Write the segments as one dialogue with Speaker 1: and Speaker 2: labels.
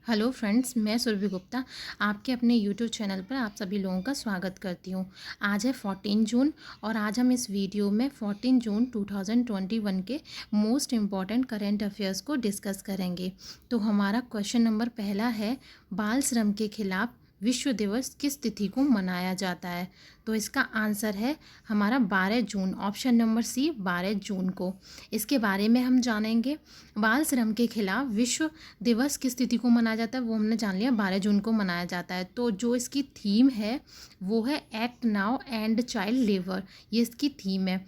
Speaker 1: Hello friends, मैं सुरभि गुप्ता आपके अपने यूट्यूब चैनल पर आप सभी लोगों का स्वागत करती हूँ। आज है 14 जून और आज हम इस वीडियो में 14 जून 2021 के मोस्ट इम्पॉर्टेंट करंट अफेयर्स को डिस्कस करेंगे। तो हमारा क्वेश्चन नंबर पहला है, बाल श्रम के खिलाफ विश्व दिवस किस तिथि को मनाया जाता है? तो इसका आंसर है हमारा 12 जून, ऑप्शन नंबर सी 12 जून को। इसके बारे में हम जानेंगे। बाल श्रम के खिलाफ विश्व दिवस किस तिथि को मनाया जाता है वो हमने जान लिया, 12 जून को मनाया जाता है। तो जो इसकी थीम है वो है act now and child labour, ये इसकी थीम है।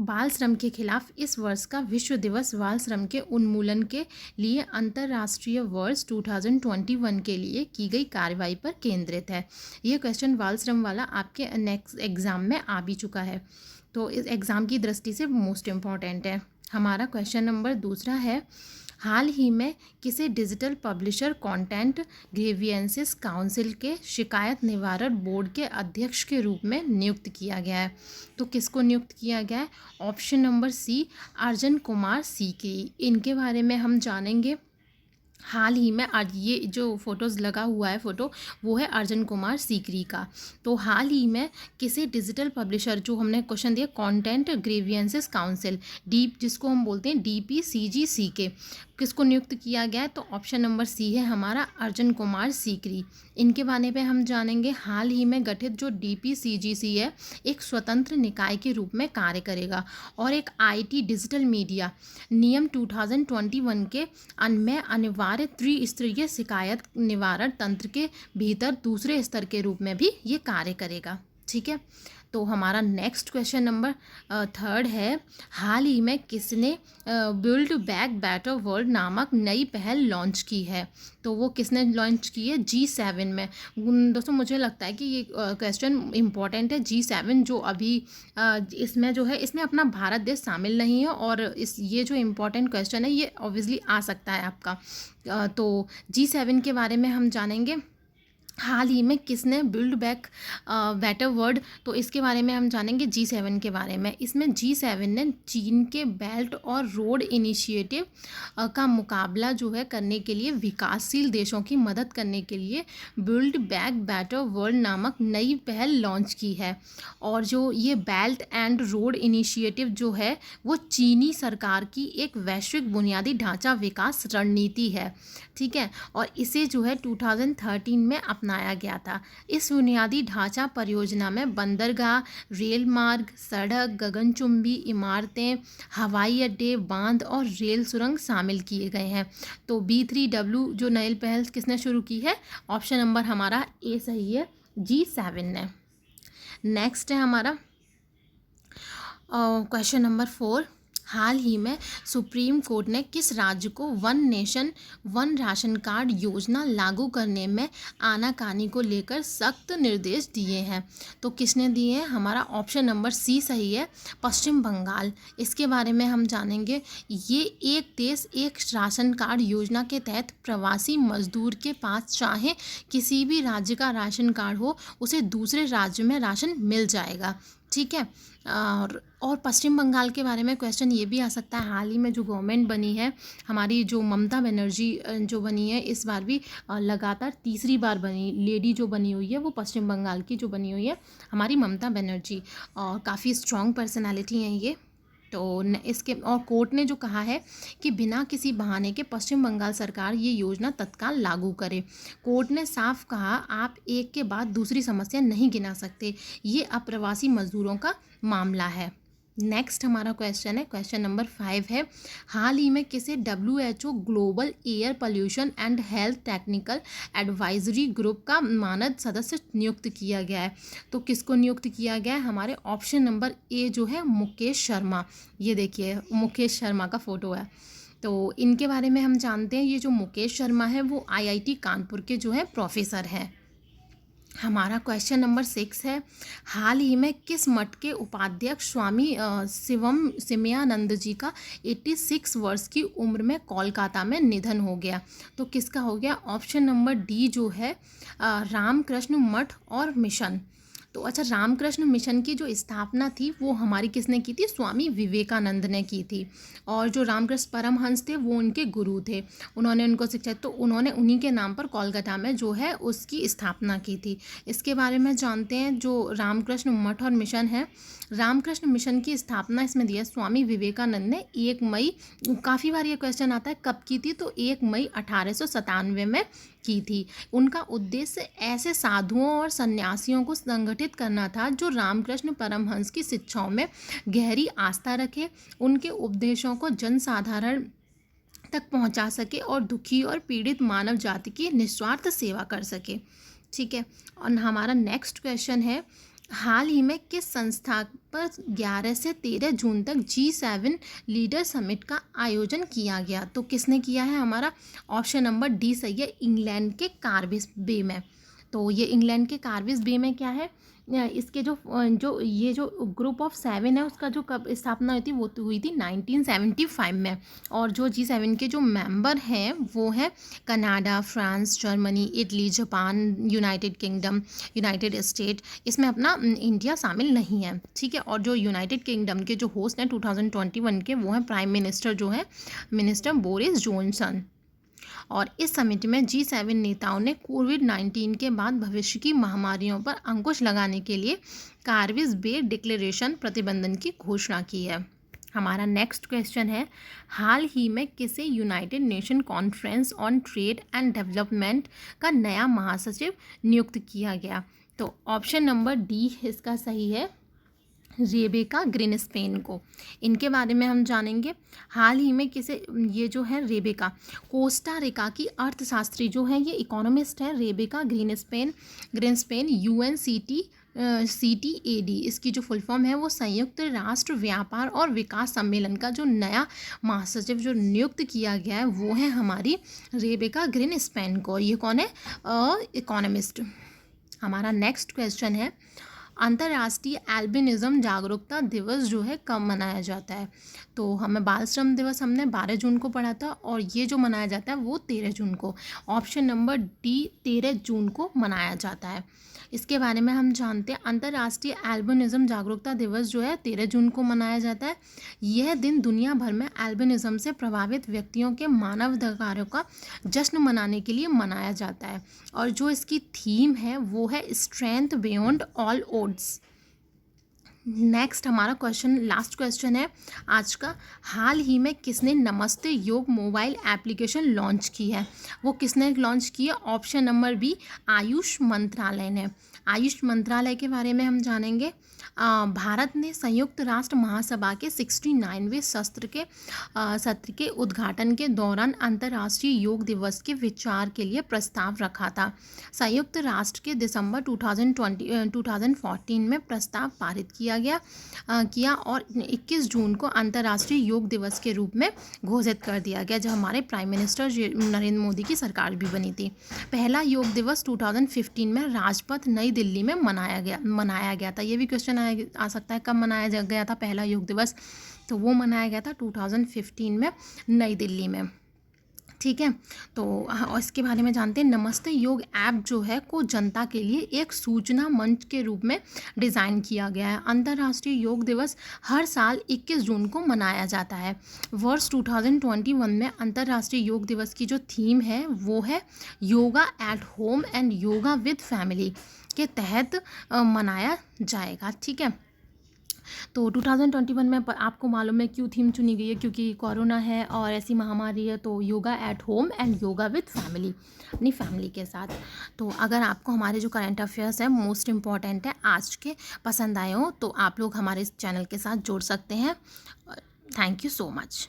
Speaker 1: बाल श्रम के खिलाफ इस वर्ष का विश्व दिवस बाल श्रम के उन्मूलन के लिए अंतर्राष्ट्रीय वर्ष 2021 के लिए की गई कार्रवाई पर केंद्रित है। ये क्वेश्चन बाल श्रम वाला आपके नेक्स्ट एग्ज़ाम में आ भी चुका है, तो इस एग्ज़ाम की दृष्टि से मोस्ट इम्पॉर्टेंट है। हमारा क्वेश्चन नंबर दूसरा है, हाल ही में किसे digital publisher content grievances council के शिकायत निवारण बोर्ड के अध्यक्ष के रूप में नियुक्त किया गया है? तो किसको नियुक्त किया गया है? Option number C Arjan Kumar C K. इनके बारे में हम जानेंगे। हाल ही में आज ये जो फोटोज़ लगा हुआ है फोटो, वो है अर्जन कुमार सीकरी का। तो हाल ही में किसे डिजिटल पब्लिशर, जो हमने क्वेश्चन दिया कंटेंट ग्रीवियंसेस काउंसिल डीप, जिसको हम बोलते हैं DPCGC के, किसको नियुक्त किया गया है? तो ऑप्शन नंबर सी है हमारा अर्जन कुमार सीकरी। इनके बारे में हम जानेंगे। हाल ही में गठित जो DPCGC है एक स्वतंत्र निकाय के रूप में कार्य करेगा और एक IT डिजिटल मीडिया नियम 2021 के में अनिवार्य त्रिस्तरीय शिकायत निवारण तंत्र के भीतर दूसरे स्तर के रूप में भी ये कार्य करेगा। ठीक है, तो हमारा नेक्स्ट क्वेश्चन नंबर थर्ड है, हाल ही में किसने बिल्ड बैक बेटर वर्ल्ड नामक नई पहल लॉन्च की है? तो वो किसने लॉन्च की है? G7 में। दोस्तों मुझे लगता है कि ये क्वेश्चन इम्पॉर्टेंट है। G7 जो अभी इसमें जो है, इसमें अपना भारत देश शामिल नहीं है और ये जो इम्पॉर्टेंट क्वेश्चन है ये ऑब्वियसली आ सकता है आपका। तो G7 के बारे में हम जानेंगे। हाल ही में किसने बिल्ड बैक बेटर वर्ल्ड, तो इसके बारे में हम जानेंगे G7 के बारे में। इसमें G7 ने चीन के बेल्ट और रोड इनिशिएटिव का मुकाबला जो है करने के लिए विकासशील देशों की मदद करने के लिए बिल्ड बैक बेटर वर्ल्ड नामक नई पहल लॉन्च की है। और जो ये बेल्ट एंड रोड इनिशिएटिव जो है वो चीनी सरकार की एक वैश्विक बुनियादी ढांचा विकास रणनीति है। ठीक है, और इसे जो है 2013 में अपनाया गया था। इस बुनियादी ढांचा परियोजना में बंदरगाह, रेल मार्ग, सड़क, गगनचुंबी इमारतें, हवाई अड्डे, बांध और रेल सुरंग शामिल किए गए हैं। तो B3W जो नई पहल किसने शुरू की है? ऑप्शन नंबर हमारा ए सही है, G7 ने। नेक्स्ट है हमारा क्वेश्चन नंबर 4, हाल ही में सुप्रीम कोर्ट ने किस राज्य को one nation one ration card योजना लागू करने में आनाकानी को लेकर सख्त निर्देश दिए हैं? तो किसने दिए हैं? हमारा ऑप्शन नंबर सी सही है, पश्चिम बंगाल। इसके बारे में हम जानेंगे। ये एक देश एक राशन कार्ड योजना के तहत प्रवासी मजदूर के पास चाहे किसी भी राज्य का राशन कार्ड हो, उसे दूसरे राज्य में राशन मिल जाएगा। ठीक है, और पश्चिम बंगाल के बारे में क्वेश्चन ये भी आ सकता है। हाल ही में जो गवर्नमेंट बनी है हमारी, जो ममता बनर्जी जो बनी है, इस बार भी लगातार तीसरी बार बनी लेडी जो बनी हुई है वो पश्चिम बंगाल की जो बनी हुई है हमारी ममता बनर्जी, और काफ़ी स्ट्रॉन्ग पर्सनालिटी हैं ये। तो इसके और कोर्ट ने जो कहा है कि बिना किसी बहाने के पश्चिम बंगाल सरकार ये योजना तत्काल लागू करे। कोर्ट ने साफ कहा, आप एक के बाद दूसरी समस्या नहीं गिना सकते, ये अप्रवासी मजदूरों का मामला है। नेक्स्ट हमारा क्वेश्चन है, क्वेश्चन नंबर 5 है, हाल ही में किसे WHO global air pollution and health technical advisory group का मानद सदस्य नियुक्त किया गया है? तो किसको नियुक्त किया गया है? हमारे ऑप्शन नंबर ए जो है मुकेश शर्मा। ये देखिए मुकेश शर्मा का फोटो है। तो इनके बारे में हम जानते हैं। ये जो मुकेश शर्मा है वो IIT कानपुर के जो है प्रोफेसर हैं। हमारा क्वेश्चन नंबर 6 है, हाल ही में किस मठ के उपाध्यक्ष स्वामी शिवम सिमयानंद जी का 86 वर्ष की उम्र में कोलकाता में निधन हो गया? तो किसका हो गया? ऑप्शन नंबर डी जो है रामकृष्ण मठ और मिशन। तो अच्छा, रामकृष्ण मिशन की जो स्थापना थी वो हमारी किसने की थी? स्वामी विवेकानंद ने की थी। और जो रामकृष्ण परमहंस थे वो उनके गुरु थे, उन्होंने उनको शिक्षा, तो उन्होंने उन्हीं के नाम पर कोलकाता में जो है उसकी स्थापना की थी। इसके बारे में जानते हैं, जो रामकृष्ण मठ और मिशन है, रामकृष्ण मिशन की स्थापना इसमें दिया स्वामी विवेकानंद ने 1 मई, काफ़ी बार ये क्वेश्चन आता है कब की थी, तो 1 मई 1897 में की थी। उनका उद्देश्य ऐसे साधुओं और सन्यासियों को संगठित करना था जो रामकृष्ण परमहंस की शिक्षाओं में गहरी आस्था रखे, उनके उपदेशों को जनसाधारण तक पहुंचा सके और दुखी और पीड़ित मानव जाति की निस्वार्थ सेवा कर सके। ठीक है। और हमारा नेक्स्ट क्वेश्चन है, हाल ही में किस संस्था पर 11 से 13 जून तक G7 लीडर समिट का आयोजन किया गया? तो किसने किया है? हमारा ऑप्शन नंबर डी सही है, इंग्लैंड के कार्डिफ बे में। तो ये इंग्लैंड के कार्डिफ बे में क्या है, इसके जो ग्रुप ऑफ 7 है उसका जो कब स्थापना हुई थी, वो तो हुई थी 1975 में। और जो G7 के जो मेंबर हैं वो है Canada, France, Germany, Italy, Japan, United kingdom, United state, इसमें अपना इंडिया शामिल नहीं है। ठीक है। और जो यूनाइटेड किंगडम के जो होस्ट हैं 2021 के, वो हैं प्राइम मिनिस्टर, जो है मिनिस्टर बोरिस जॉनसन। और इस समिट में G7 नेताओं ने कोविड-19 के बाद भविष्य की महामारियों पर अंकुश लगाने के लिए कार्डिफ बे डिक्लेरेशन प्रतिबंधन की घोषणा की है। हमारा नेक्स्ट क्वेश्चन है, हाल ही में किसे United nation conference on trade and development का नया महासचिव नियुक्त किया गया? तो ऑप्शन नंबर डी इसका सही है, रेबेका ग्रीनस्पेन को। इनके बारे में हम जानेंगे। हाल ही में किसे, ये जो है रेबेका, कोस्टा रिका की अर्थशास्त्री जो है, ये इकोनॉमिस्ट है, रेबेका ग्रीनस्पेन CTAD, इसकी जो फुल फॉर्म है वो संयुक्त राष्ट्र व्यापार और विकास सम्मेलन का जो नया महासचिव जो नियुक्त किया गया है वो है हमारी रेबेका ग्रीनस्पेन को। ये कौन है? इकोनॉमिस्ट। हमारा नेक्स्ट क्वेश्चन है, अंतर्राष्ट्रीय एल्बिनिज़म जागरूकता दिवस जो है कब मनाया जाता है? तो हमें बाल श्रम दिवस हमने 12 जून को पढ़ा था, और ये जो मनाया जाता है वो 13 जून को। ऑप्शन नंबर डी 13 जून को मनाया जाता है। इसके बारे में हम जानते हैं, अंतर्राष्ट्रीय एल्बिनिज़म जागरूकता दिवस जो है 13 जून को मनाया जाता है। यह दिन दुनिया भर में एल्बिनिज़म से प्रभावित व्यक्तियों के मानवाधिकारों का जश्न मनाने के लिए मनाया जाता है। और जो इसकी थीम है वो है strength beyond all odds. Next हमारा क्वेश्चन, लास्ट क्वेश्चन है आज का, हाल ही में किसने नमस्ते योग मोबाइल एप्लीकेशन लॉन्च की है? वो किसने लॉन्च की है? ऑप्शन नंबर बी, आयुष मंत्रालय ने। आयुष मंत्रालय के बारे में हम जानेंगे। भारत ने संयुक्त राष्ट्र महासभा के 69वें सत्र के उद्घाटन के दौरान अंतर्राष्ट्रीय योग दिवस के विचार के लिए प्रस्ताव रखा था। संयुक्त राष्ट्र के दिसंबर 2014 में प्रस्ताव पारित किया और 21 जून को अंतर्राष्ट्रीय योग दिवस के रूप में घोषित कर दिया गया, जब हमारे प्राइम मिनिस्टर नरेंद्र मोदी की सरकार भी बनी थी। पहला योग दिवस 2015 में राजपथ नई दिल्ली में मनाया गया था। ये भी क्वेश्चन आ सकता है कब मनाया गया था पहला योग दिवस? तो वो मनाया गया था 2015 में नई दिल्ली में। ठीक है। तो और इसके बारे में जानते हैं, नमस्ते योग ऐप जो है को जनता के लिए एक सूचना मंच के रूप में डिज़ाइन किया गया है। अंतर्राष्ट्रीय योग दिवस हर साल 21 जून को मनाया जाता है। वर्ष 2021 में अंतर्राष्ट्रीय योग दिवस की जो थीम है वो है yoga at home and yoga with family के तहत मनाया जाएगा। ठीक है। तो 2021 में आपको मालूम है क्यों थीम चुनी गई है? क्योंकि कोरोना है और ऐसी महामारी है, तो yoga at home and yoga with family, अपनी फैमिली के साथ। तो अगर आपको हमारे जो करंट अफेयर्स है मोस्ट इम्पॉर्टेंट है आज के पसंद आए हो, तो आप लोग हमारे इस चैनल के साथ जुड़ सकते हैं। Thank you so much.